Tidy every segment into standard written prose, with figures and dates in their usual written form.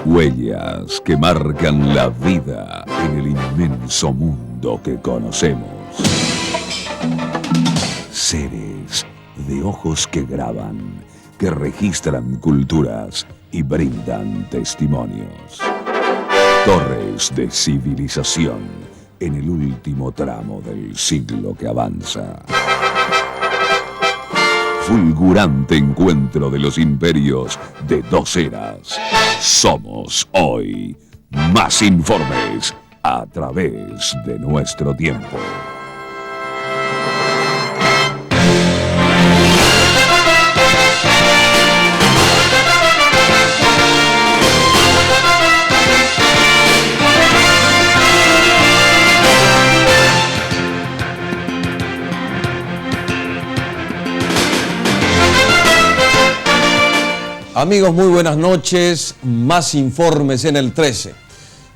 Huellas que marcan la vida en el inmenso mundo que conocemos. Seres de ojos que graban, que registran culturas y brindan testimonios. Torres de civilización en el último tramo del siglo que avanza. Fulgurante encuentro de los imperios de dos eras. Somos hoy más informes a través de nuestro tiempo. Amigos, muy buenas noches. Más informes en el 13.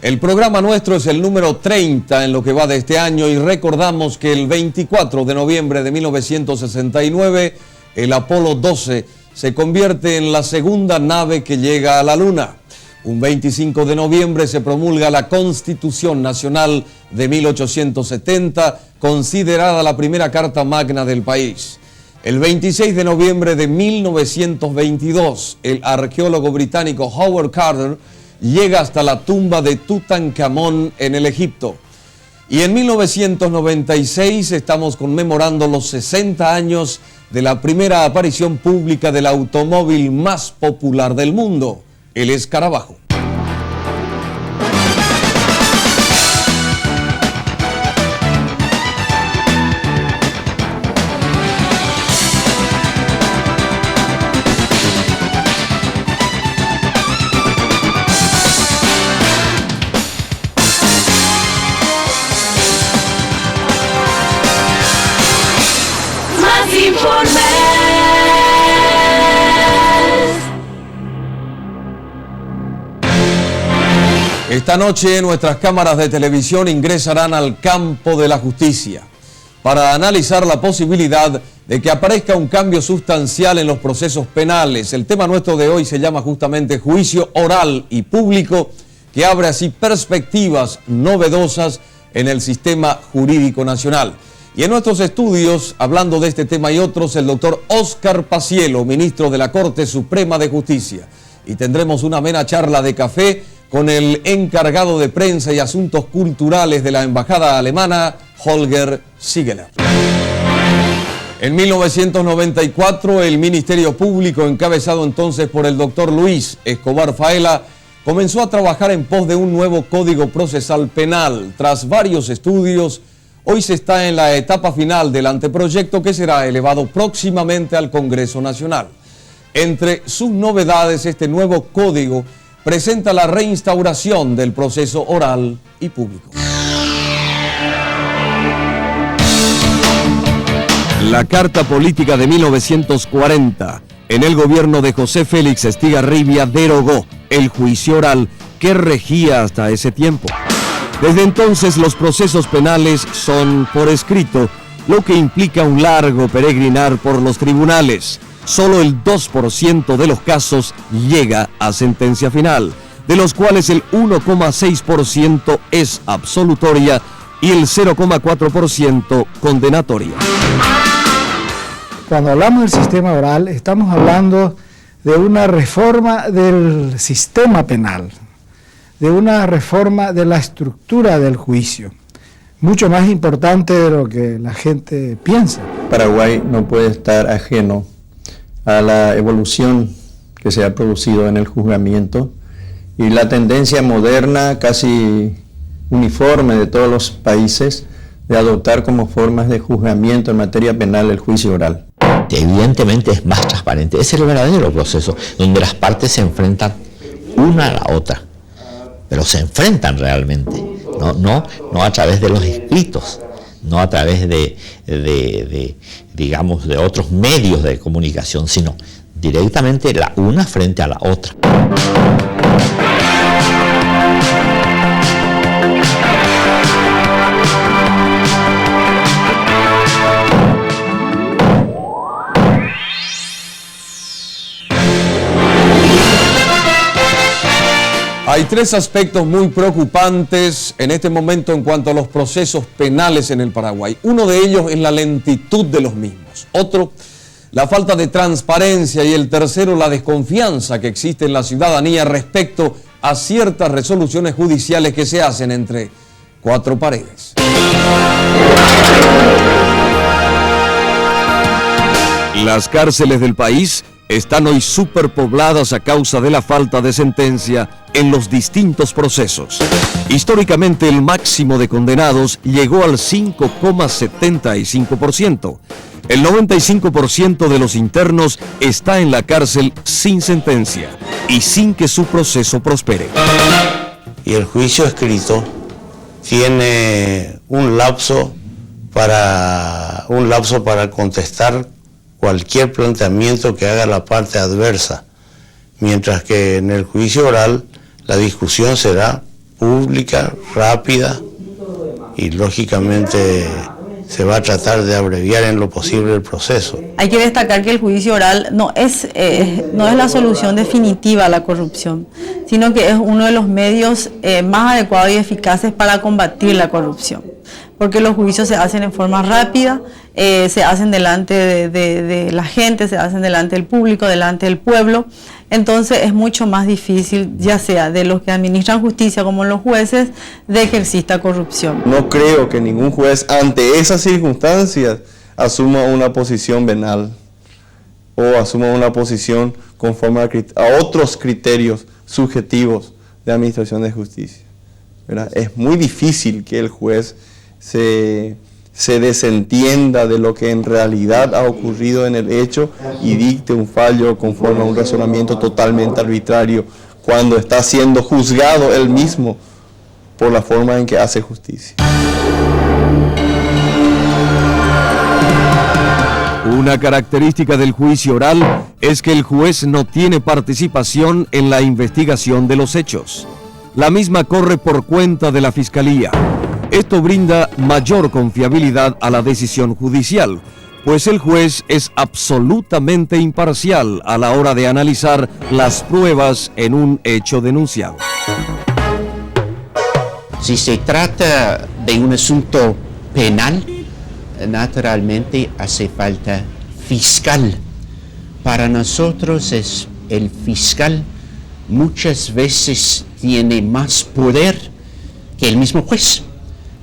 El programa nuestro es el número 30 en lo que va de este año y recordamos que el 24 de noviembre de 1969 el Apolo 12 se convierte en la segunda nave que llega a la Luna. Un 25 de noviembre se promulga la Constitución Nacional de 1870, considerada la primera carta magna del país. El 26 de noviembre de 1922, el arqueólogo británico Howard Carter llega hasta la tumba de Tutankamón en el Egipto. Y en 1996 estamos conmemorando los 60 años de la primera aparición pública del automóvil más popular del mundo, el escarabajo. Esta noche nuestras cámaras de televisión ingresarán al campo de la justicia para analizar la posibilidad de que aparezca un cambio sustancial en los procesos penales. El tema nuestro de hoy se llama justamente juicio oral y público, que abre así perspectivas novedosas en el sistema jurídico nacional. Y en nuestros estudios, hablando de este tema y otros, el doctor Óscar Paciello, ministro de la Corte Suprema de Justicia. Y tendremos una amena charla de café con el encargado de prensa y asuntos culturales de la embajada alemana, Holger Ziegeler. En 1994, el Ministerio Público, encabezado entonces por el doctor Luis Escobar Faela, comenzó a trabajar en pos de un nuevo Código Procesal Penal. Tras varios estudios, hoy se está en la etapa final del anteproyecto que será elevado próximamente al Congreso Nacional. Entre sus novedades, este nuevo código presenta la reinstauración del proceso oral y público. La Carta Política de 1940, en el gobierno de José Félix Estigarribia, derogó el juicio oral que regía hasta ese tiempo. Desde entonces los procesos penales son por escrito, lo que implica un largo peregrinar por los tribunales. Solo el 2% de los casos llega a sentencia final, de los cuales el 1,6% es absolutoria y el 0,4% condenatoria. Cuando hablamos del sistema oral, estamos hablando de una reforma del sistema penal, de una reforma de la estructura del juicio, mucho más importante de lo que la gente piensa. Paraguay no puede estar ajeno a la evolución que se ha producido en el juzgamiento y la tendencia moderna, casi uniforme de todos los países, de adoptar como formas de juzgamiento en materia penal el juicio oral. Evidentemente es más transparente, es el verdadero proceso donde las partes se enfrentan una a la otra, pero se enfrentan realmente, no a través de los escritos, no a través digamos, de otros medios de comunicación, sino directamente la una frente a la otra. tres aspectos muy preocupantes en este momento en cuanto a los procesos penales en el Paraguay. Uno de ellos es la lentitud de los mismos. Otro, la falta de transparencia. Y el tercero, la desconfianza que existe en la ciudadanía respecto a ciertas resoluciones judiciales que se hacen entre cuatro paredes. Las cárceles del país están hoy superpobladas a causa de la falta de sentencia en los distintos procesos. Históricamente, el máximo de condenados llegó al 5,75%. El 95% de los internos está en la cárcel sin sentencia y sin que su proceso prospere. Y el juicio escrito tiene un lapso para contestar cualquier planteamiento que haga la parte adversa, mientras que en el juicio oral la discusión será pública, rápida y lógicamente se va a tratar de abreviar en lo posible el proceso. Hay que destacar que el juicio oral no es la solución definitiva a la corrupción, sino que es uno de los medios más adecuados y eficaces para combatir la corrupción, porque los juicios se hacen en forma rápida, se hacen delante de la gente, se hacen delante del público, delante del pueblo. Entonces es mucho más difícil, ya sea de los que administran justicia como los jueces, de que exista corrupción. No creo que ningún juez ante esas circunstancias asuma una posición venal o asuma una posición conforme a otros criterios subjetivos de administración de justicia, ¿verdad? Es muy difícil que el juez se desentienda de lo que en realidad ha ocurrido en el hecho y dicte un fallo conforme a un razonamiento totalmente arbitrario cuando está siendo juzgado él mismo por la forma en que hace justicia. Una característica del juicio oral es que el juez no tiene participación en la investigación de los hechos. La misma corre por cuenta de la Fiscalía. Esto brinda mayor confiabilidad a la decisión judicial, pues el juez es absolutamente imparcial a la hora de analizar las pruebas en un hecho denunciado. Si se trata de un asunto penal, naturalmente hace falta fiscal. Para nosotros el fiscal muchas veces tiene más poder que el mismo juez,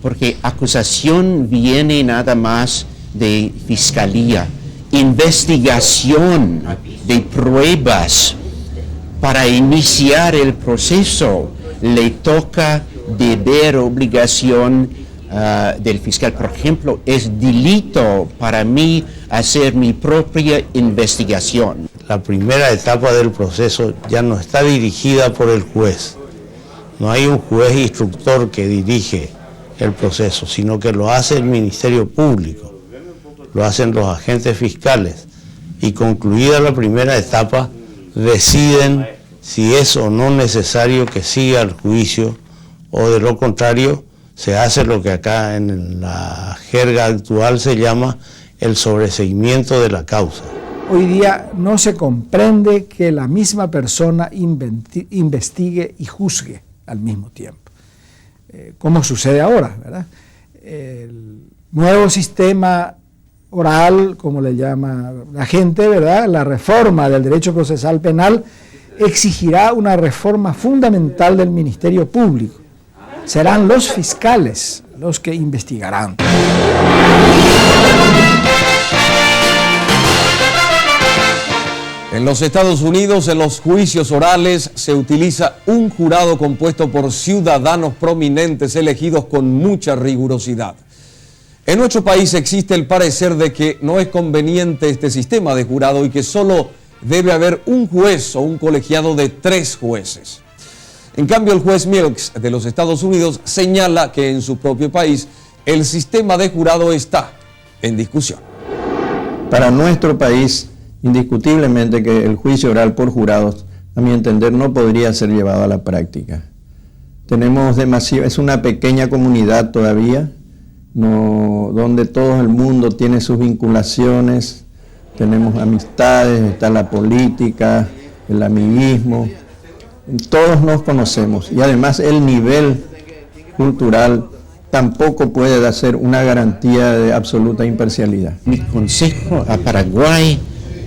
porque acusación viene nada más de fiscalía, investigación de pruebas. Para iniciar el proceso le toca deber, obligación del fiscal. Por ejemplo, es delito para mí hacer mi propia investigación. La primera etapa del proceso ya no está dirigida por el juez. No hay un juez instructor que dirige el proceso, sino que lo hace el Ministerio Público, lo hacen los agentes fiscales, y concluida la primera etapa deciden si es o no necesario que siga el juicio, o de lo contrario se hace lo que acá en la jerga actual se llama el sobreseimiento de la causa. Hoy día no se comprende que la misma persona investigue y juzgue al mismo tiempo, como sucede ahora, ¿verdad? El nuevo sistema oral, como le llama la gente, ¿verdad? La reforma del derecho procesal penal exigirá una reforma fundamental del Ministerio Público. Serán los fiscales los que investigarán. En los Estados Unidos, en los juicios orales, se utiliza un jurado compuesto por ciudadanos prominentes elegidos con mucha rigurosidad. En nuestro país existe el parecer de que no es conveniente este sistema de jurado y que solo debe haber un juez o un colegiado de 3 jueces. En cambio, el juez Milks de los Estados Unidos señala que en su propio país el sistema de jurado está en discusión. Para nuestro país, indiscutiblemente que el juicio oral por jurados, a mi entender, no podría ser llevado a la práctica. Es una pequeña comunidad todavía, donde todo el mundo tiene sus vinculaciones, tenemos amistades, está la política, el amiguismo, todos nos conocemos y además el nivel cultural tampoco puede ser una garantía de absoluta imparcialidad. Mi consejo a Paraguay,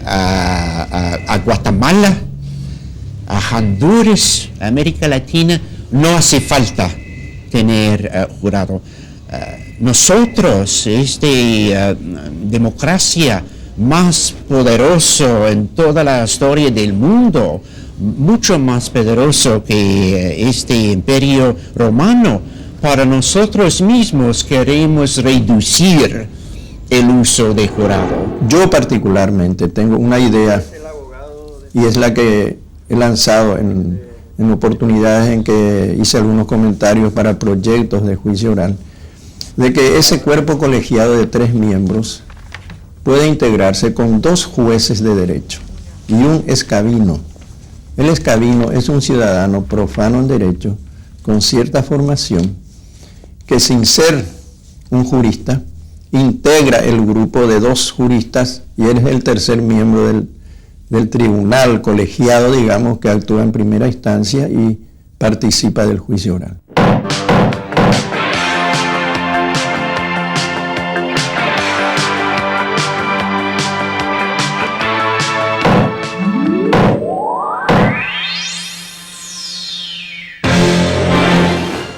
a Guatemala, a Honduras, a América Latina, no hace falta tener jurado. Nosotros, democracia más poderoso en toda la historia del mundo, mucho más poderoso que este imperio romano, para nosotros mismos queremos reducir el uso de jurado. Yo particularmente tengo una idea y es la que he lanzado en oportunidades en que hice algunos comentarios para proyectos de juicio oral, de que ese cuerpo colegiado de 3 miembros puede integrarse con 2 jueces de derecho y un escabino. El escabino es un ciudadano profano en derecho con cierta formación que, sin ser un jurista, integra el grupo de 2 juristas y él es el tercer miembro del tribunal colegiado, digamos, que actúa en primera instancia y participa del juicio oral.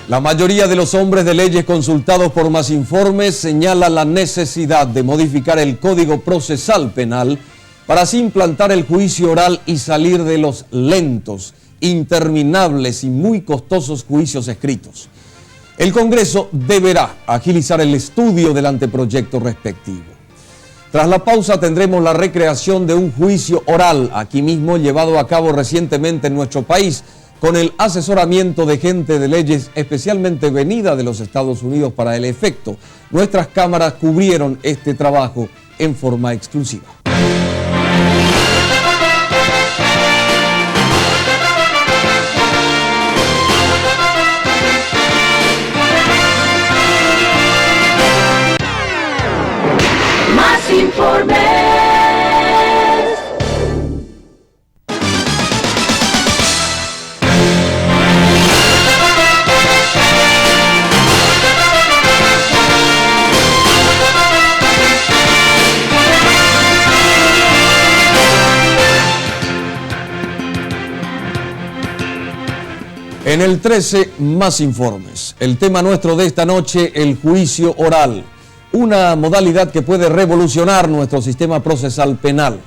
La mayoría de los hombres de leyes consultados por Más Informes señala la necesidad de modificar el Código Procesal Penal para así implantar el juicio oral y salir de los lentos, interminables y muy costosos juicios escritos. El Congreso deberá agilizar el estudio del anteproyecto respectivo. Tras la pausa tendremos la recreación de un juicio oral, aquí mismo llevado a cabo recientemente en nuestro país, con el asesoramiento de gente de leyes especialmente venida de los Estados Unidos para el efecto. Nuestras cámaras cubrieron este trabajo en forma exclusiva. Más Informes. En el 13, Más Informes. El tema nuestro de esta noche, el juicio oral. Una modalidad que puede revolucionar nuestro sistema procesal penal.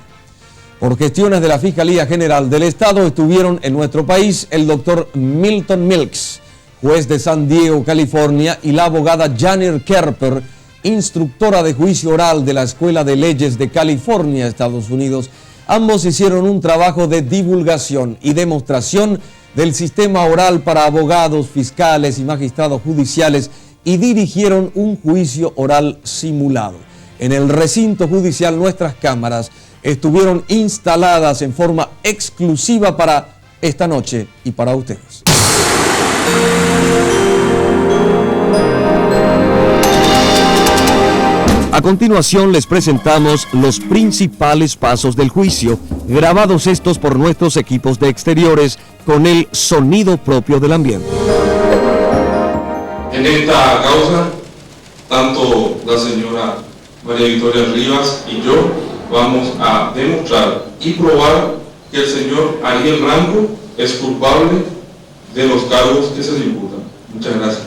Por gestiones de la Fiscalía General del Estado estuvieron en nuestro país el doctor Milton Milks, juez de San Diego, California, y la abogada Janir Kerper, instructora de juicio oral de la Escuela de Leyes de California, Estados Unidos. Ambos hicieron un trabajo de divulgación y demostración del sistema oral para abogados, fiscales y magistrados judiciales y dirigieron un juicio oral simulado. En el recinto judicial nuestras cámaras estuvieron instaladas en forma exclusiva para esta noche y para ustedes. A continuación les presentamos los principales pasos del juicio, grabados estos por nuestros equipos de exteriores con el sonido propio del ambiente. En esta causa, tanto la señora María Victoria Rivas y yo vamos a demostrar y probar que el señor Ariel Rango es culpable de los cargos que se le imputan. Muchas gracias.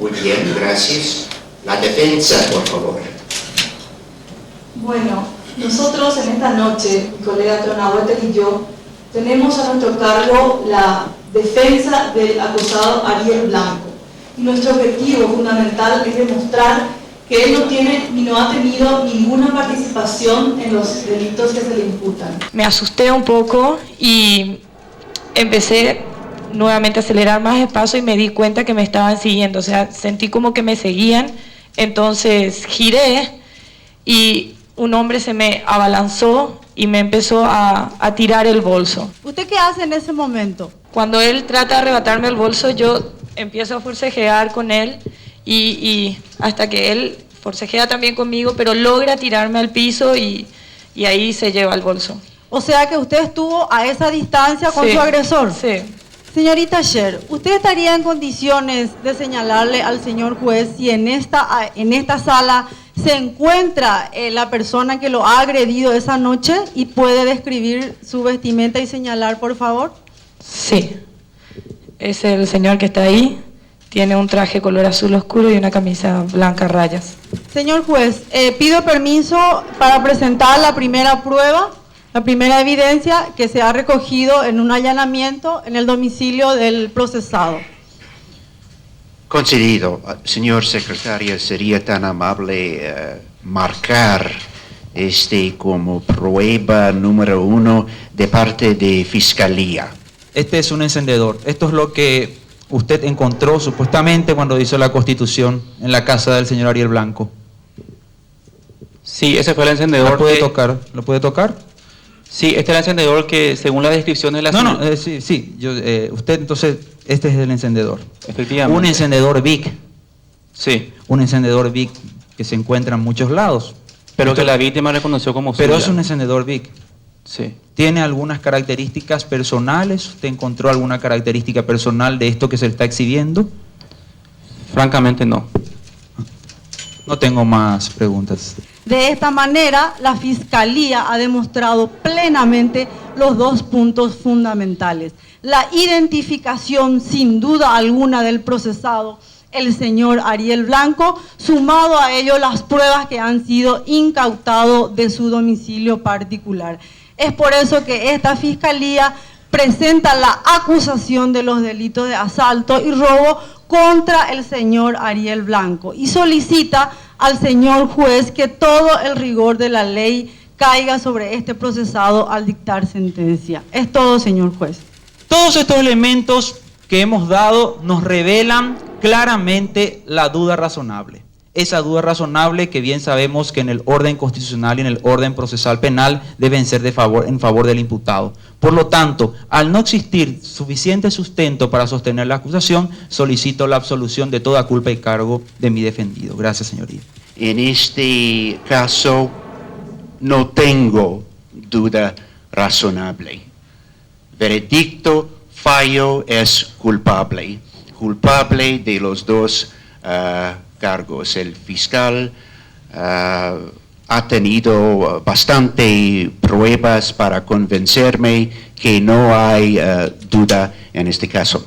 Muy bien, gracias. La defensa, por favor. Bueno, nosotros en esta noche, mi colega Trona Huetel y yo, tenemos a nuestro cargo la defensa del acusado Ariel Blanco. Y nuestro objetivo fundamental es demostrar que él no tiene ni no ha tenido ninguna participación en los delitos que se le imputan. Me asusté un poco y empecé nuevamente a acelerar más el paso y me di cuenta que me estaban siguiendo, o sea, sentí como que me seguían, entonces giré y un hombre se me abalanzó y me empezó a tirar el bolso. ¿Usted qué hace en ese momento? Cuando él trata de arrebatarme el bolso, yo empiezo a forcejear con él y hasta que él forcejea también conmigo, pero logra tirarme al piso y ahí se lleva el bolso. O sea que usted estuvo a esa distancia con Sí, su agresor. Sí. Señorita Sher, ¿usted estaría en condiciones de señalarle al señor juez si en esta sala se encuentra la persona que lo ha agredido esa noche y puede describir su vestimenta y señalar, por favor? Sí. Es el señor que está ahí. Tiene un traje color azul oscuro y una camisa blanca a rayas. Señor juez, pido permiso para presentar la primera prueba, la primera evidencia que se ha recogido en un allanamiento en el domicilio del procesado. Concedido. Señor secretario, ¿sería tan amable marcar como prueba número 1 de parte de Fiscalía? Este es un encendedor. Esto es lo que usted encontró supuestamente cuando hizo la constitución en la casa del señor Ariel Blanco. Sí, ese fue el encendedor. ¿Lo puede tocar? ¿Lo puede tocar? Sí, este es el encendedor que según la descripción de la... Sí, usted entonces, este es el encendedor. Efectivamente. Un encendedor Vic. Sí. Un encendedor Vic que se encuentra en muchos lados. Pero que la víctima reconoció como Pero suya. es un encendedor Vic. Sí. ¿Tiene algunas características personales? ¿Usted encontró alguna característica personal de esto que se está exhibiendo? Francamente no. No tengo más preguntas. De esta manera, la Fiscalía ha demostrado plenamente los dos puntos fundamentales. La identificación, sin duda alguna, del procesado, el señor Ariel Blanco, sumado a ello las pruebas que han sido incautadas de su domicilio particular. Es por eso que esta Fiscalía presenta la acusación de los delitos de asalto y robo contra el señor Ariel Blanco y solicita al señor juez que todo el rigor de la ley caiga sobre este procesado al dictar sentencia. Es todo, señor juez. Todos estos elementos que hemos dado nos revelan claramente la duda razonable. Esa duda razonable que bien sabemos que en el orden constitucional y en el orden procesal penal deben ser en favor del imputado. Por lo tanto, al no existir suficiente sustento para sostener la acusación, solicito la absolución de toda culpa y cargo de mi defendido. Gracias, señoría. En este caso, no tengo duda razonable. Veredicto, fallo es culpable. Culpable de los dos cargos. El fiscal ha tenido bastante pruebas para convencerme que no hay duda en este caso.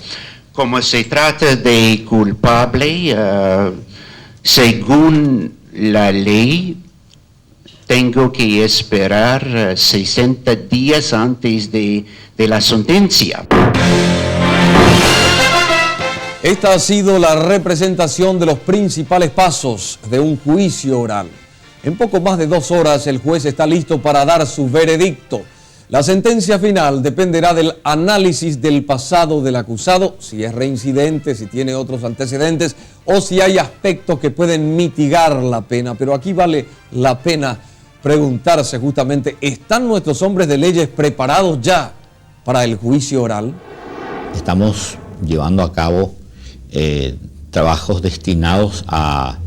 Como se trata de culpable, según la ley, tengo que esperar 60 días antes de la sentencia. Esta ha sido la representación de los principales pasos de un juicio oral. En poco más de 2 horas el juez está listo para dar su veredicto. La sentencia final dependerá del análisis del pasado del acusado, si es reincidente, si tiene otros antecedentes o si hay aspectos que pueden mitigar la pena. Pero aquí vale la pena preguntarse justamente, ¿están nuestros hombres de leyes preparados ya para el juicio oral? Estamos llevando a cabo trabajos destinados a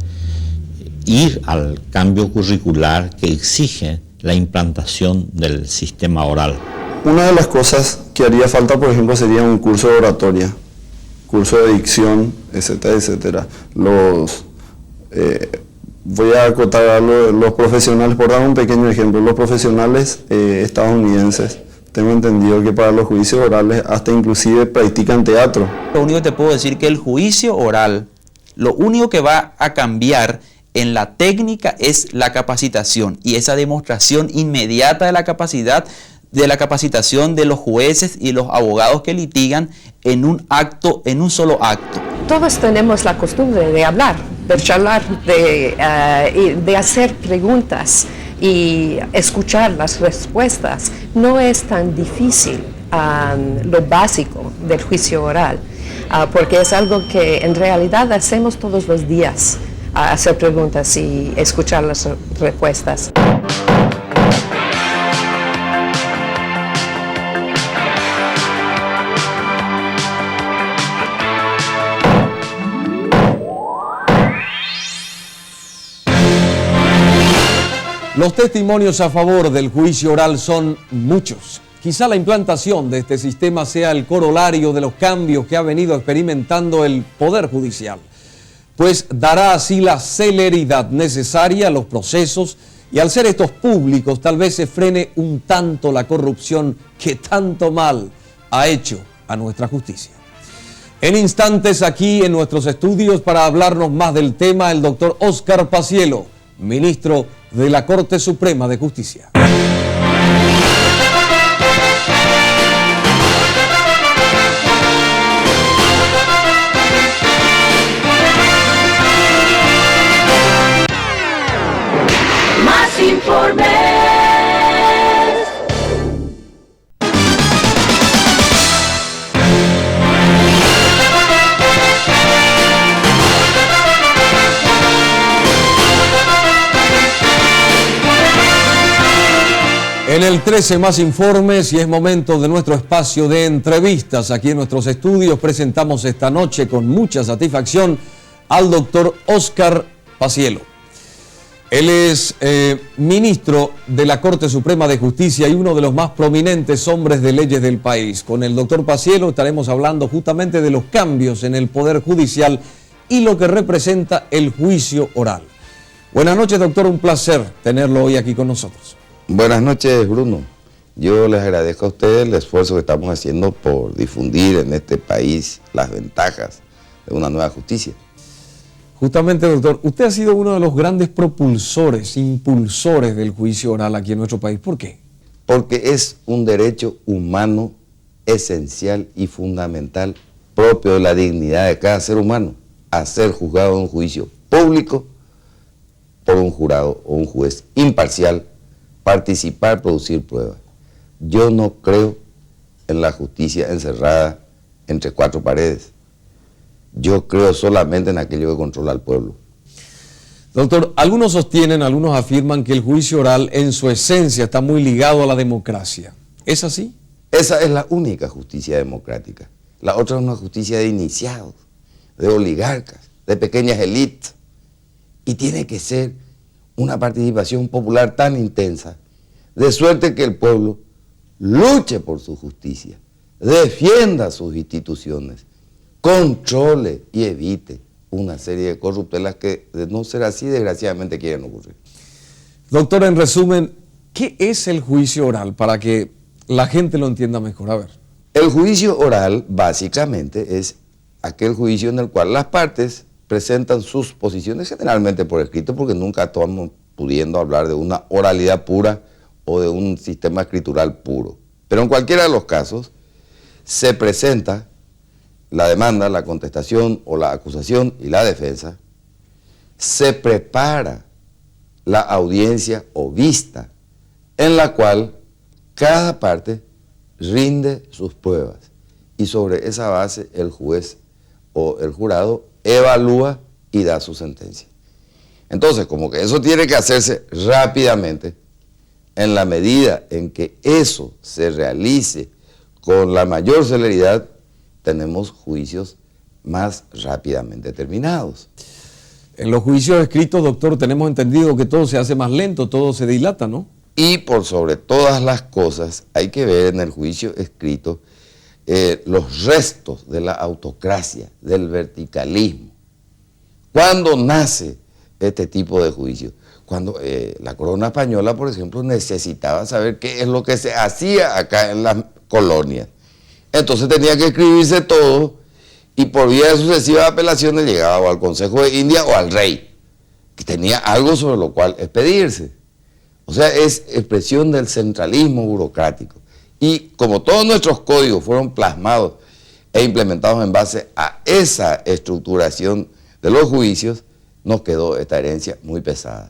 ir al cambio curricular que exige la implantación del sistema oral. Una de las cosas que haría falta, por ejemplo, sería un curso de oratoria, curso de dicción, etcétera, etcétera. Voy a acotar a los profesionales, por dar un pequeño ejemplo, los profesionales estadounidenses. Tengo entendido que para los juicios orales hasta inclusive practican teatro. Lo único que te puedo decir que el juicio oral, lo único que va a cambiar en la técnica es la capacitación y esa demostración inmediata de la capacidad de la capacitación de los jueces y los abogados que litigan en un acto, en un solo acto. Todos tenemos la costumbre de hablar, de charlar, de hacer preguntas y escuchar las respuestas. No es tan difícil lo básico del juicio oral, porque es algo que en realidad hacemos todos los días, hacer preguntas y escuchar las respuestas. Los testimonios a favor del juicio oral son muchos. Quizá la implantación de este sistema sea el corolario de los cambios que ha venido experimentando el Poder Judicial, pues dará así la celeridad necesaria a los procesos y al ser estos públicos tal vez se frene un tanto la corrupción que tanto mal ha hecho a nuestra justicia. En instantes aquí en nuestros estudios para hablarnos más del tema el doctor Óscar Pacielo, ministro de la Corte Suprema de Justicia. Más informes. En el 13 más informes y es momento de nuestro espacio de entrevistas. Aquí en nuestros estudios presentamos esta noche con mucha satisfacción al doctor Óscar Pacielo. Él es ministro de la Corte Suprema de Justicia y uno de los más prominentes hombres de leyes del país. Con el doctor Pacielo estaremos hablando justamente de los cambios en el Poder Judicial y lo que representa el juicio oral. Buenas noches, doctor, un placer tenerlo hoy aquí con nosotros. Buenas noches, Bruno. Yo les agradezco a ustedes el esfuerzo que estamos haciendo por difundir en este país las ventajas de una nueva justicia. Justamente, doctor, usted ha sido uno de los grandes propulsores, impulsores del juicio oral aquí en nuestro país. ¿Por qué? Porque es un derecho humano esencial y fundamental propio de la dignidad de cada ser humano, a ser juzgado en un juicio público por un jurado o un juez imparcial, participar, producir pruebas. Yo no creo en la justicia encerrada entre cuatro paredes. Yo creo solamente en aquello que controla al pueblo. Doctor, algunos sostienen, algunos afirman que el juicio oral en su esencia está muy ligado a la democracia. ¿Es así? Esa es la única justicia democrática. La otra es una justicia de iniciados, de oligarcas, de pequeñas élites. Y tiene que ser una participación popular tan intensa, de suerte que el pueblo luche por su justicia, defienda sus instituciones, controle y evite una serie de corruptelas que, de no ser así, desgraciadamente quieren ocurrir. Doctor, en resumen, ¿qué es el juicio oral para que la gente lo entienda mejor? A ver. El juicio oral básicamente es aquel juicio en el cual las partes presentan sus posiciones generalmente por escrito, porque nunca estamos pudiendo hablar de una oralidad pura o de un sistema escritural puro. Pero en cualquiera de los casos se presenta la demanda, la contestación o la acusación y la defensa, se prepara la audiencia o vista en la cual cada parte rinde sus pruebas y sobre esa base el juez o el jurado evalúa y da su sentencia. Entonces, como que eso tiene que hacerse rápidamente, en la medida en que eso se realice con la mayor celeridad, tenemos juicios más rápidamente terminados. En los juicios escritos, doctor, tenemos entendido que todo se hace más lento, todo se dilata, ¿no? Y por sobre todas las cosas, hay que ver en el juicio escrito los restos de la autocracia, del verticalismo. ¿Cuándo nace este tipo de juicio? Cuando la corona española, por ejemplo, necesitaba saber qué es lo que se hacía acá en las colonias. Entonces tenía que escribirse todo y por vía de sucesivas apelaciones llegaba o al Consejo de India o al rey, que tenía algo sobre lo cual expedirse. O sea, es expresión del centralismo burocrático. Y como todos nuestros códigos fueron plasmados e implementados en base a esa estructuración de los juicios, nos quedó esta herencia muy pesada.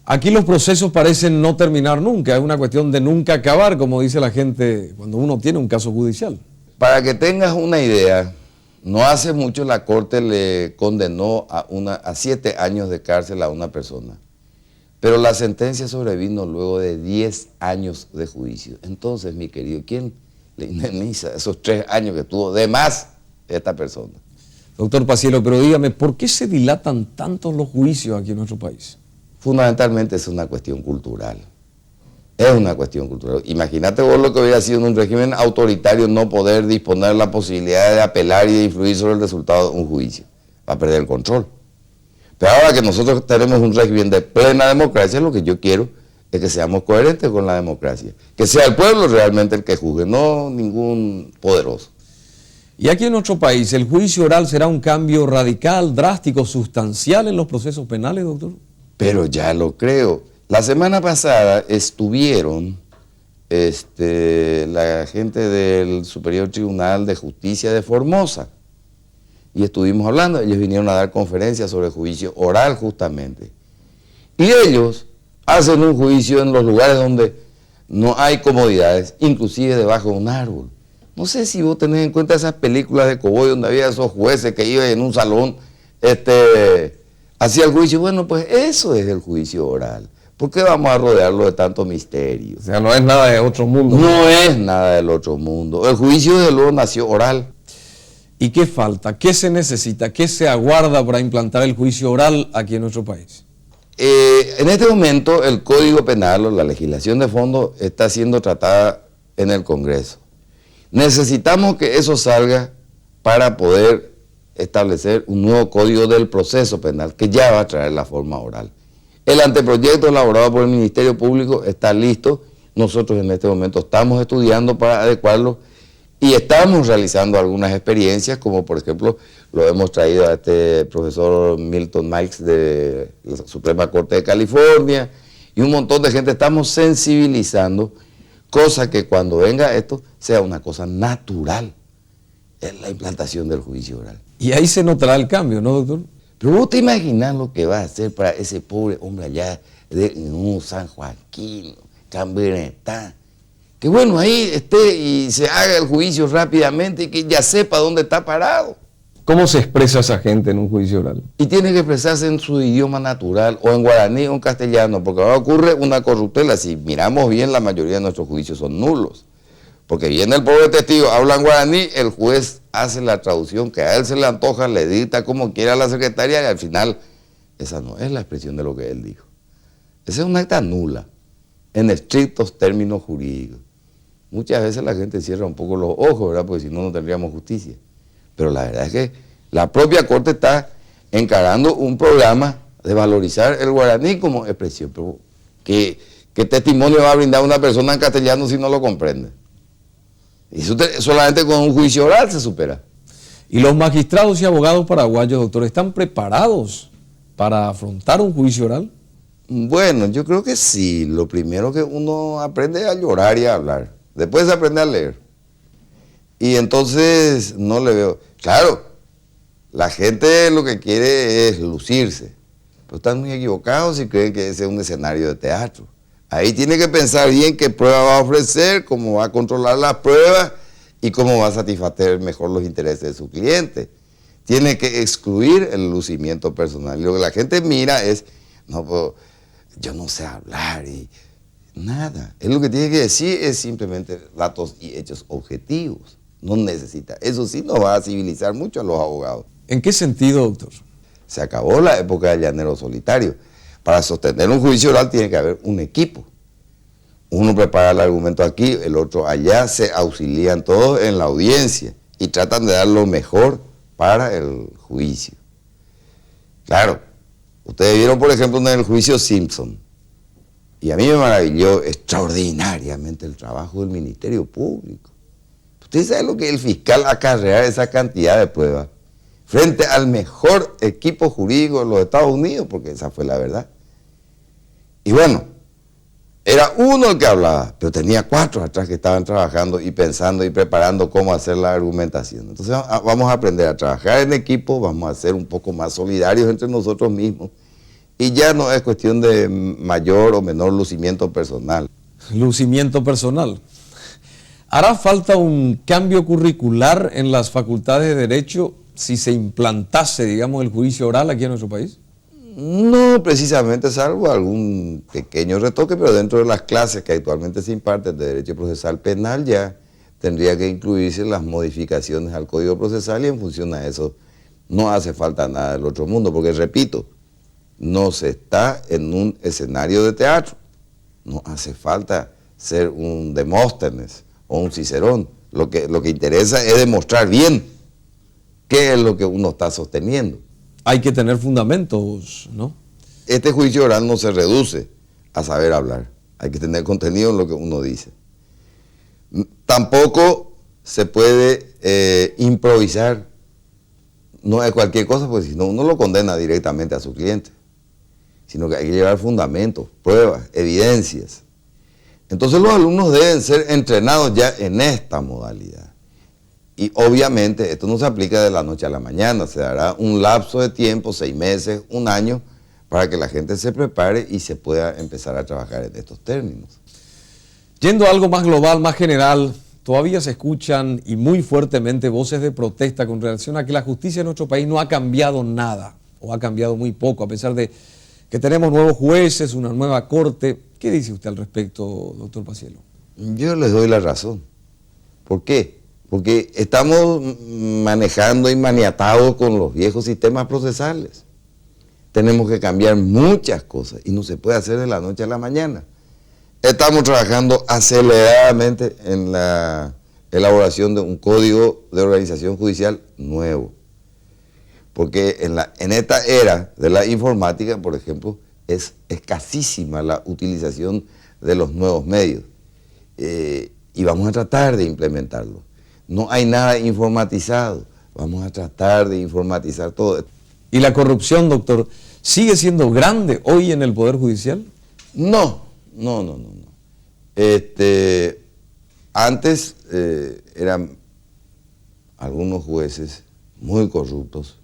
Aquí los procesos parecen no terminar nunca, es una cuestión de nunca acabar, como dice la gente cuando uno tiene un caso judicial. Para que tengas una idea, no hace mucho la Corte le condenó a 7 años de cárcel a una persona, pero la sentencia sobrevino luego de 10 años de juicio. Entonces, mi querido, ¿quién le indemniza esos 3 años que tuvo de más esta persona? Doctor Pacielo, pero dígame, ¿por qué se dilatan tantos los juicios aquí en nuestro país? fundamentalmente es una cuestión cultural. Es una cuestión cultural. Imagínate vos lo que hubiera sido en un régimen autoritario no poder disponer la posibilidad de apelar y de influir sobre el resultado de un juicio. Va a perder el control. Pero ahora que nosotros tenemos un régimen de plena democracia, lo que yo quiero es que seamos coherentes con la democracia. Que sea el pueblo realmente el que juzgue, no ningún poderoso. Y aquí en nuestro país, ¿el juicio oral será un cambio radical, drástico, sustancial en los procesos penales, doctor? Pero ya lo creo. La semana pasada estuvieron la gente del Superior Tribunal de Justicia de Formosa y estuvimos hablando, ellos vinieron a dar conferencias sobre juicio oral justamente. Y ellos hacen un juicio en los lugares donde no hay comodidades, inclusive debajo de un árbol. No sé si vos tenés en cuenta esas películas de cowboy donde había esos jueces que iban en un salón, hacía el juicio. Bueno, pues eso es el juicio oral. ¿Por qué vamos a rodearlo de tanto misterio? O sea, no es nada de otro mundo. No es nada del otro mundo. El juicio desde luego nació oral. ¿Y qué falta? ¿Qué se necesita? ¿Qué se aguarda para implantar el juicio oral aquí en nuestro país? En este momento el Código Penal o la legislación de fondo está siendo tratada en el Congreso. Necesitamos que eso salga para poder establecer un nuevo código del proceso penal que ya va a traer la forma oral. El anteproyecto elaborado por el Ministerio Público está listo. Nosotros en este momento estamos estudiando para adecuarlo y estamos realizando algunas experiencias, como por ejemplo lo hemos traído a este profesor Milton Mikes de la Suprema Corte de California y un montón de gente. Estamos sensibilizando, cosa que cuando venga esto sea una cosa natural en la implantación del juicio oral. Y ahí se notará el cambio, ¿no, doctor? Pero vos te imaginas lo que va a hacer para ese pobre hombre allá en un San Joaquín, Camberetá, que bueno, ahí esté y se haga el juicio rápidamente y que ya sepa dónde está parado. ¿Cómo se expresa esa gente en un juicio oral? Y tiene que expresarse en su idioma natural, o en guaraní o en castellano, porque ahora ocurre una corruptela. Si miramos bien, la mayoría de nuestros juicios son nulos. Porque viene el pobre testigo, habla en guaraní, el juez hace la traducción que a él se le antoja, le dicta como quiera a la secretaria y al final esa no es la expresión de lo que él dijo. Esa es una acta nula, en estrictos términos jurídicos. Muchas veces la gente cierra un poco los ojos, ¿verdad? Porque si no, no tendríamos justicia. Pero la verdad es que la propia Corte está encarando un programa de valorizar el guaraní como expresión. Pero ¿qué testimonio va a brindar una persona en castellano si no lo comprende? Y eso solamente con un juicio oral se supera. ¿Y los magistrados y abogados paraguayos, doctor, están preparados para afrontar un juicio oral? Bueno, yo creo que sí. Lo primero que uno aprende es a llorar y a hablar. Después se aprende a leer. Y entonces no le veo. Claro, la gente lo que quiere es lucirse. Pero están muy equivocados si creen que ese es un escenario de teatro. Ahí tiene que pensar bien qué prueba va a ofrecer, cómo va a controlar las pruebas y cómo va a satisfacer mejor los intereses de su cliente. Tiene que excluir el lucimiento personal. Y lo que la gente mira es, no, pues, yo no sé hablar y nada. Él lo que tiene que decir es simplemente datos y hechos objetivos. No necesita. Eso sí nos va a civilizar mucho a los abogados. ¿En qué sentido, doctor? Se acabó la época del llanero solitario. Para sostener un juicio oral tiene que haber un equipo. Uno prepara el argumento aquí, el otro allá, se auxilian todos en la audiencia y tratan de dar lo mejor para el juicio. Claro, ustedes vieron por ejemplo en el juicio Simpson, y a mí me maravilló extraordinariamente el trabajo del Ministerio Público. Ustedes saben lo que el fiscal acarrear esa cantidad de pruebas frente al mejor equipo jurídico de los Estados Unidos, porque esa fue la verdad. Y bueno, era uno el que hablaba, pero tenía 4 atrás que estaban trabajando y pensando y preparando cómo hacer la argumentación. Entonces vamos a aprender a trabajar en equipo, vamos a ser un poco más solidarios entre nosotros mismos y ya no es cuestión de mayor o menor lucimiento personal. Lucimiento personal. ¿Hará falta un cambio curricular en las facultades de Derecho si se implantase, digamos, el juicio oral aquí en nuestro país? No precisamente, salvo algún pequeño retoque, pero dentro de las clases que actualmente se imparten de Derecho Procesal Penal ya tendría que incluirse las modificaciones al Código Procesal y en función a eso no hace falta nada del otro mundo, porque repito, No se está en un escenario de teatro. No hace falta ser un Demóstenes o un Cicerón. Lo que interesa es demostrar bien qué es lo que uno está sosteniendo. Hay que tener fundamentos, ¿no? Este juicio oral no se reduce a saber hablar. Hay que tener contenido en lo que uno dice. Tampoco se puede improvisar. No es cualquier cosa, porque si no, uno lo condena directamente a su cliente. Sino que hay que llevar fundamentos, pruebas, evidencias. Entonces los alumnos deben ser entrenados ya en esta modalidad. Y obviamente esto no se aplica de la noche a la mañana, se dará un lapso de tiempo, 6 meses, 1 año, para que la gente se prepare y se pueda empezar a trabajar en estos términos. Yendo a algo más global, más general, todavía se escuchan y muy fuertemente voces de protesta con relación a que la justicia en nuestro país no ha cambiado nada, o ha cambiado muy poco, a pesar de que tenemos nuevos jueces, una nueva corte. ¿Qué dice usted al respecto, doctor Paciello? Yo les doy la razón. ¿Por qué? Porque estamos manejando y maniatados con los viejos sistemas procesales. Tenemos que cambiar muchas cosas y no se puede hacer de la noche a la mañana. Estamos trabajando aceleradamente en la elaboración de un código de organización judicial nuevo. Porque en esta era de la informática, por ejemplo, es escasísima la utilización de los nuevos medios. Y vamos a tratar de implementarlo. No hay nada informatizado. Vamos a tratar de informatizar todo. ¿Y la corrupción, doctor, sigue siendo grande hoy en el Poder Judicial? No. Antes eran algunos jueces muy corruptos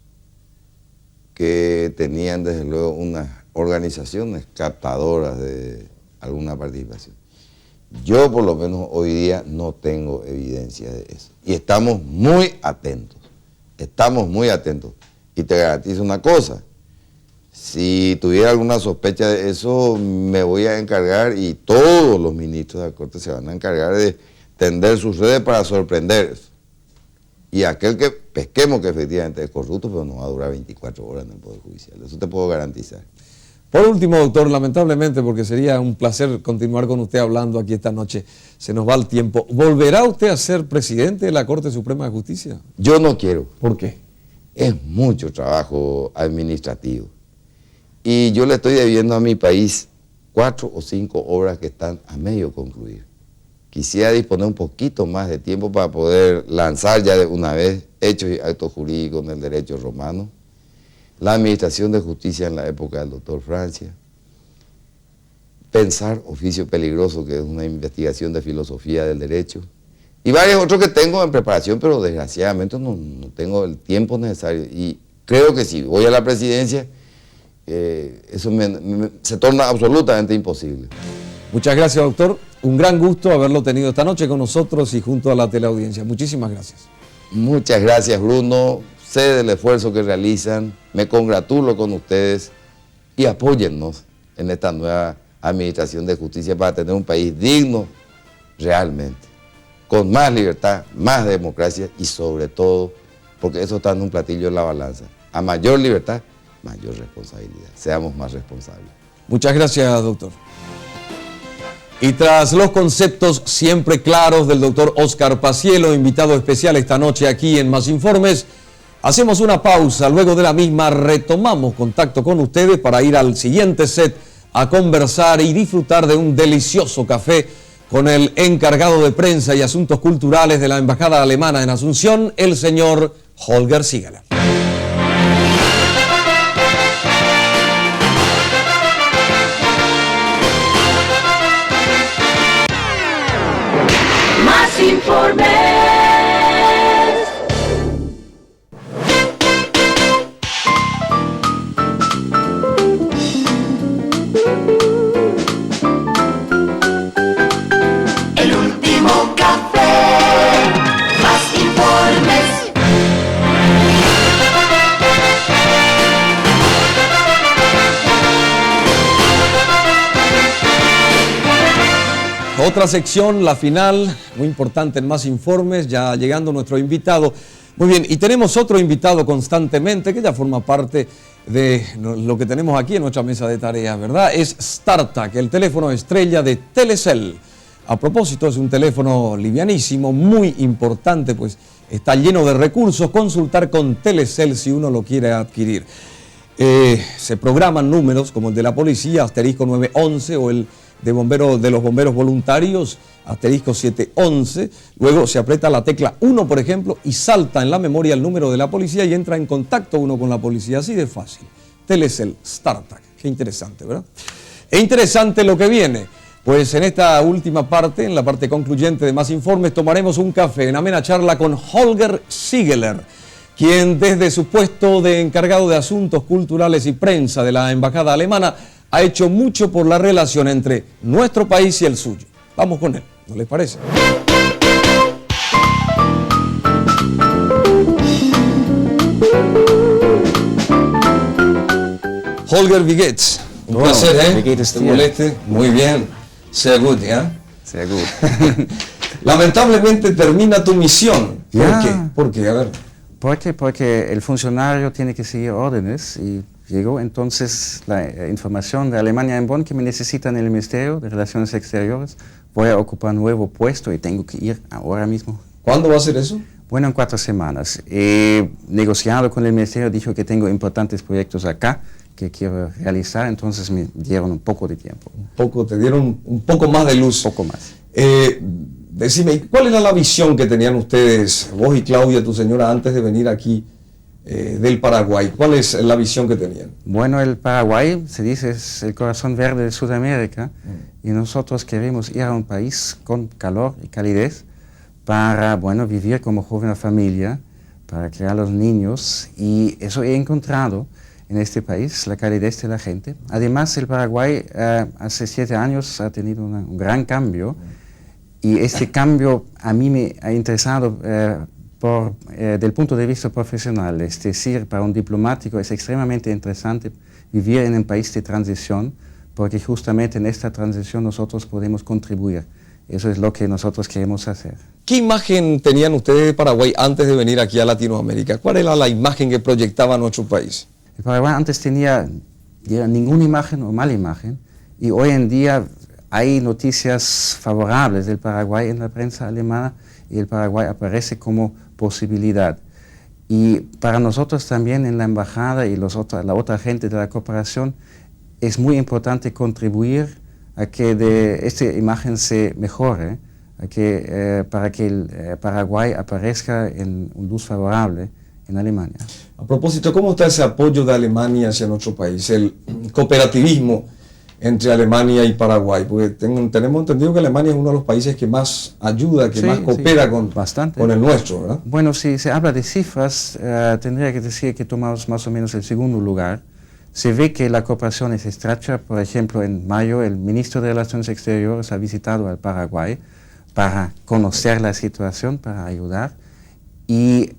que tenían desde luego unas organizaciones captadoras de alguna participación. Yo por lo menos hoy día no tengo evidencia de eso. Y estamos muy atentos. Y te garantizo una cosa, si tuviera alguna sospecha de eso, me voy a encargar, y todos los ministros de la Corte se van a encargar de tender sus redes para sorprender eso. Y aquel que pesquemos que efectivamente es corrupto, pero no va a durar 24 horas en el Poder Judicial. Eso te puedo garantizar. Por último, doctor, lamentablemente, porque sería un placer continuar con usted hablando aquí esta noche, se nos va el tiempo. ¿Volverá usted a ser presidente de la Corte Suprema de Justicia? Yo no quiero. ¿Por qué? Es mucho trabajo administrativo. Y yo le estoy debiendo a mi país 4 o 5 obras que están a medio concluir. Quisiera disponer un poquito más de tiempo para poder lanzar ya de una vez hechos y actos jurídicos en el derecho romano, la administración de justicia en la época del doctor Francia, pensar oficio peligroso, que es una investigación de filosofía del derecho, y varios otros que tengo en preparación, pero desgraciadamente no tengo el tiempo necesario. Y creo que si voy a la presidencia, eso se torna absolutamente imposible. Muchas gracias, doctor. Un gran gusto haberlo tenido esta noche con nosotros y junto a la teleaudiencia. Muchísimas gracias. Muchas gracias, Bruno. Sé del esfuerzo que realizan, me congratulo con ustedes y apóyennos en esta nueva administración de justicia para tener un país digno realmente, con más libertad, más democracia y sobre todo, porque eso está en un platillo en la balanza, a mayor libertad, mayor responsabilidad. Seamos más responsables. Muchas gracias, doctor. Y tras los conceptos siempre claros del doctor Óscar Paciello, invitado especial esta noche aquí en Más Informes, hacemos una pausa. Luego de la misma retomamos contacto con ustedes para ir al siguiente set a conversar y disfrutar de un delicioso café con el encargado de prensa y asuntos culturales de la Embajada Alemana en Asunción, el señor Holger Siegele. Más Informes. El último café. Más Informes. Otra sección, la final, muy importante en Más Informes, ya llegando nuestro invitado. Muy bien, y tenemos otro invitado constantemente que ya forma parte de lo que tenemos aquí en nuestra mesa de tareas, ¿verdad? Es StarTAC, el teléfono estrella de Telecel. A propósito, es un teléfono livianísimo, muy importante, pues está lleno de recursos. Consultar con Telecel si uno lo quiere adquirir. Se programan números como el de la policía, asterisco 911, o el de los bomberos voluntarios, asterisco 711. Luego se aprieta la tecla 1, por ejemplo, y salta en la memoria el número de la policía y entra en contacto uno con la policía. Así de fácil. Telecel StarTAC. Qué interesante, ¿verdad? E interesante lo que viene. Pues en esta última parte, en la parte concluyente de Más Informes, tomaremos un café en amena charla con Holger Ziegler, quien desde su puesto de encargado de asuntos culturales y prensa de la embajada alemana ha hecho mucho por la relación entre nuestro país y el suyo. Vamos con él, ¿no les parece? Holger, wie geht's? Un placer, ¿eh? Wie geht es ¿Te dir? moleste? Muy bien. Sehr gut, ¿ya? Sehr gut. Lamentablemente termina tu misión. ¿Por Ya. qué? ¿Por qué? A ver. ¿Por qué? Porque el funcionario tiene que seguir órdenes y llegó entonces la información de Alemania en Bonn que me necesitan en el Ministerio de Relaciones Exteriores. Voy a ocupar un nuevo puesto y tengo que ir ahora mismo. ¿Cuándo va a ser eso? Bueno, en 4 semanas. He negociado con el Ministerio, dijo que tengo importantes proyectos acá que quiero realizar, entonces me dieron un poco de tiempo. Te dieron un poco más de luz. Un poco más. Decime, ¿cuál era la visión que tenían ustedes, vos y Claudia, tu señora, antes de venir aquí del Paraguay? ¿Cuál es la visión que tenían? Bueno, el Paraguay, se dice, es el corazón verde de Sudamérica y nosotros queremos ir a un país con calor y calidez para, bueno, vivir como joven familia, para criar a los niños, y eso he encontrado en este país, la calidez de la gente. Además, el Paraguay hace 7 años ha tenido un gran cambio, y este cambio a mí me ha interesado del punto de vista profesional. Es decir, para un diplomático es extremadamente interesante vivir en un país de transición, porque justamente en esta transición nosotros podemos contribuir. Eso es lo que nosotros queremos hacer. ¿Qué imagen tenían ustedes de Paraguay antes de venir aquí a Latinoamérica? ¿Cuál era la imagen que proyectaba nuestro país? El Paraguay antes tenía ninguna imagen o mala imagen, y hoy en día hay noticias favorables del Paraguay en la prensa alemana, y el Paraguay aparece como posibilidad. Y para nosotros también en la embajada y la otra gente de la cooperación es muy importante contribuir a que esta imagen se mejore, para que el Paraguay aparezca en un luz favorable en Alemania. A propósito, ¿cómo está ese apoyo de Alemania hacia nuestro país? El cooperativismo entre Alemania y Paraguay, porque tenemos entendido que Alemania es uno de los países que más ayuda, que más coopera con el nuestro, ¿verdad? Bueno, si se habla de cifras, tendría que decir que tomamos más o menos el segundo lugar. Se ve que la cooperación es estrecha. Por ejemplo, en mayo el ministro de Relaciones Exteriores ha visitado al Paraguay para conocer la situación, para ayudar. Y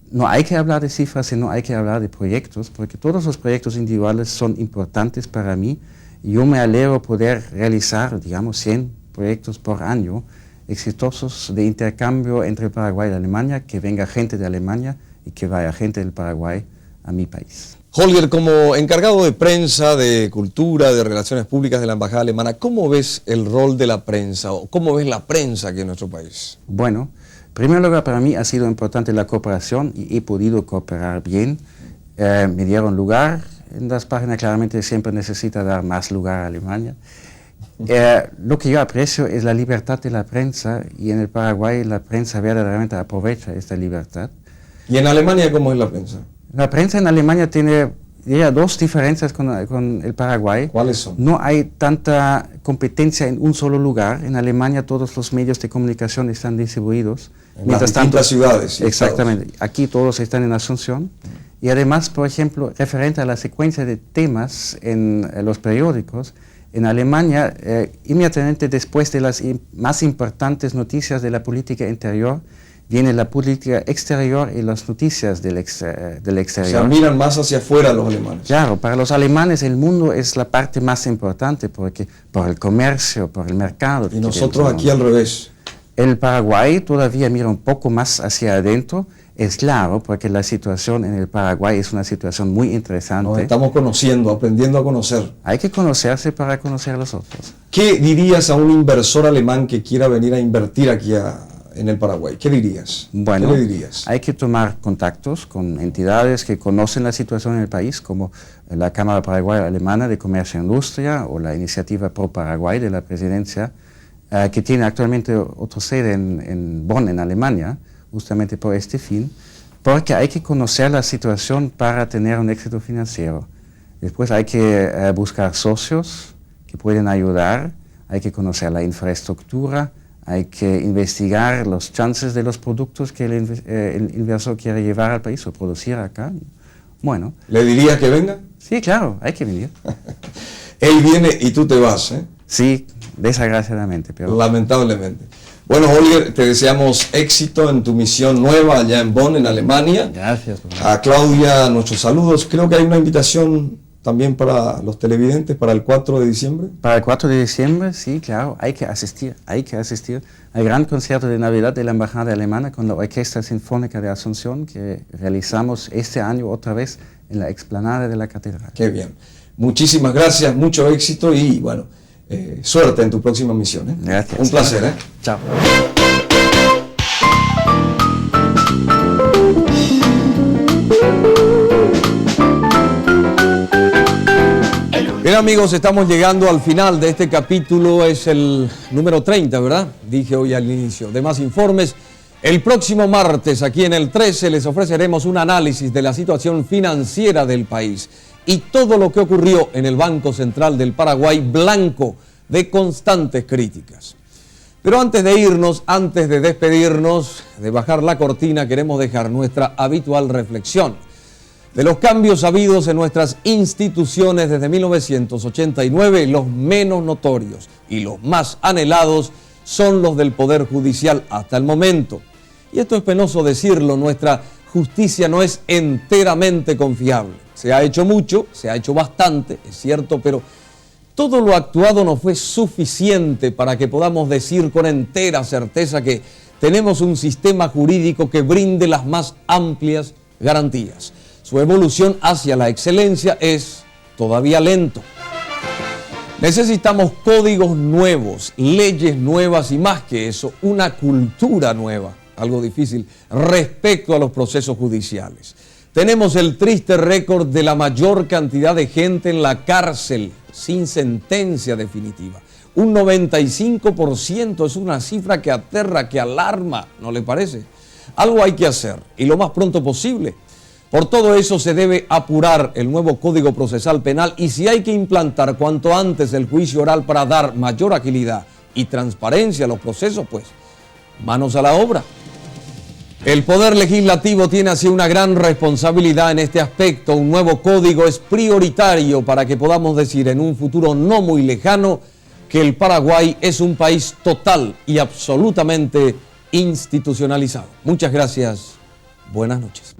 no hay que hablar de cifras, sino hay que hablar de proyectos, porque todos los proyectos individuales son importantes para mí. Yo me alegro poder realizar, digamos, 100 proyectos por año exitosos de intercambio entre Paraguay y Alemania, que venga gente de Alemania y que vaya gente del Paraguay a mi país. Holger, como encargado de prensa, de cultura, de relaciones públicas de la Embajada Alemana, ¿cómo ves el rol de la prensa o cómo ves la prensa aquí en nuestro país? Bueno, en primer lugar para mí ha sido importante la cooperación y he podido cooperar bien. Me dieron lugar en las páginas, claramente siempre necesita dar más lugar a Alemania. Lo que yo aprecio es la libertad de la prensa, y en el Paraguay la prensa verdaderamente aprovecha esta libertad. ¿Y en Alemania cómo es la prensa? La prensa en Alemania tiene dos diferencias con el Paraguay. ¿Cuáles son? No hay tanta competencia en un solo lugar. En Alemania todos los medios de comunicación están distribuidos. En las distintas ciudades. Exactamente. Aquí todos están en Asunción. Y además, por ejemplo, referente a la secuencia de temas en los periódicos, en Alemania, inmediatamente después de las más importantes noticias de la política interior, viene la política exterior y las noticias del exterior. O sea, miran más hacia afuera los alemanes. Claro, para los alemanes el mundo es la parte más importante, porque por el comercio, por el mercado. Y nosotros aquí al revés. El Paraguay todavía mira un poco más hacia adentro. Es claro, porque la situación en el Paraguay es una situación muy interesante. Nos estamos conociendo, aprendiendo a conocer. Hay que conocerse para conocer a los otros. ¿Qué dirías a un inversor alemán que quiera venir a invertir aquí en el Paraguay? ¿Qué dirías? Bueno, ¿Qué le dirías? hay que tomar contactos con entidades que conocen la situación en el país, como la Cámara Paraguaya Alemana de Comercio e Industria o la Iniciativa Pro Paraguay de la Presidencia, que tiene actualmente otra sede en Bonn, en Alemania, justamente por este fin, porque hay que conocer la situación para tener un éxito financiero. Después hay que buscar socios que pueden ayudar, hay que conocer la infraestructura, hay que investigar los chances de los productos que el inversor quiere llevar al país o producir acá. Bueno. ¿Le diría que venga? Sí, claro, hay que venir. Él viene y tú te vas, ¿eh? Sí, desgraciadamente. Pero... lamentablemente. Bueno, Holger, te deseamos éxito en tu misión nueva allá en Bonn, en Alemania. Gracias. A Claudia, nuestros saludos. Creo que hay una invitación también para los televidentes para el 4 de diciembre. Para el 4 de diciembre, sí, claro, hay que asistir al gran concierto de Navidad de la Embajada Alemana con la Orquesta Sinfónica de Asunción que realizamos este año otra vez en la explanada de la Catedral. Qué bien. Muchísimas gracias, mucho éxito y bueno, suerte en tu próxima misión. Gracias. Un placer. Chao. Bien amigos, estamos llegando al final de este capítulo, es el número 30, ¿verdad? Dije hoy al inicio. De más informes, el próximo martes aquí en el 13 les ofreceremos un análisis de la situación financiera del país y todo lo que ocurrió en el Banco Central del Paraguay, blanco de constantes críticas. Pero antes de irnos, antes de despedirnos, de bajar la cortina, queremos dejar nuestra habitual reflexión de los cambios habidos en nuestras instituciones desde 1989. Los menos notorios y los más anhelados son los del Poder Judicial hasta el momento. Y esto es penoso decirlo, nuestra justicia no es enteramente confiable. Se ha hecho mucho, se ha hecho bastante, es cierto, pero todo lo actuado no fue suficiente para que podamos decir con entera certeza que tenemos un sistema jurídico que brinde las más amplias garantías. Su evolución hacia la excelencia es todavía lento. Necesitamos códigos nuevos, leyes nuevas y más que eso, una cultura nueva, algo difícil, respecto a los procesos judiciales. Tenemos el triste récord de la mayor cantidad de gente en la cárcel sin sentencia definitiva. Un 95% es una cifra que aterra, que alarma, ¿no le parece? Algo hay que hacer y lo más pronto posible. Por todo eso se debe apurar el nuevo Código Procesal Penal y si hay que implantar cuanto antes el juicio oral para dar mayor agilidad y transparencia a los procesos, pues manos a la obra. El Poder Legislativo tiene así una gran responsabilidad en este aspecto. Un nuevo código es prioritario para que podamos decir en un futuro no muy lejano que el Paraguay es un país total y absolutamente institucionalizado. Muchas gracias. Buenas noches.